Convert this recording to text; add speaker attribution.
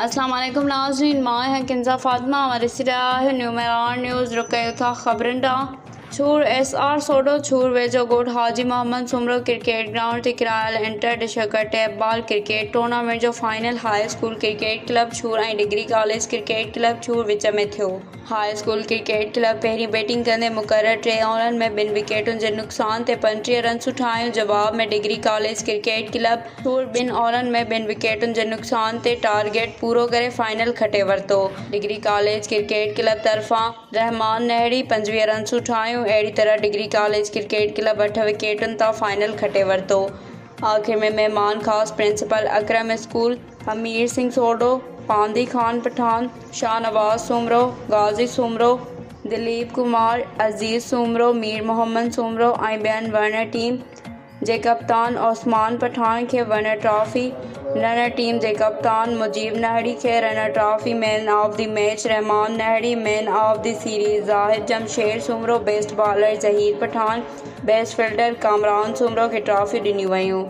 Speaker 1: अस्सलाम वालेकुम नाज़रीन, मैं हैं किंजा फातिमा हमारे सिरा न्यूमेरान न्यूज़ रुके था खबरन डा छूर SR सोडो छूर वेजो गोट हाजी मोहम्मद सुमरो क्रिकेट ग्राउंड ते किरायल इंटर डिशकर टैप बॉल क्रिकेट टूर्नामेंट जो final high school cricket club Chhor ऐं degree college cricket club Chhor विच में थियो। हाई स्कूल क्रिकेट क्लब पहिरीं बैटिंग कंदे मुक़रर 3 ओवरनि में 2 विकेटुनि जे नुक़सान ते 35 रन्स ठाहियूं। जवाब में डिग्री कॉलेज क्रिकेट क्लब छूर 2 ओवरनि में 2 विकेटुनि जे नुक़सान ते टारगेट पूरो करे फाइनल खटे वरितो। डिग्री कॉलेज क्रिकेट क्लब तरफ़ां रहमान नहड़ी 25 रन्सूं ठाहियूं। अहिड़ी तरह डिग्री कॉलेज क्रिकेट क्लब 8 विकेटुनि तां फाइनल खटे वरितो। आख़िर में मेहमान ख़ास प्रिंसिपल अकरम स्कूल हमीर सिंह सोडो, पांदी खान पठान, शाहनवाज सुमरो, गाज़ी सुमरो, दिलीप कुमार, अज़ीज़ सुमरो, मीर मोहम्मद सुमरो ऐं ॿियनि वरनर टीम जे कप्तान ओस्मान पठान खे वरनर ट्रॉफ़ी, रनर टीम जे कप्तान मुजीब नहड़ी खे runner trophy, man of the match Rehman Nahri, man of the series Zahid Jamshed Soomro, best bowler Zaheer Pathan, best fielder Kamran Soomro खे ट्रॉफ़ी ॾिनियूं वयूं।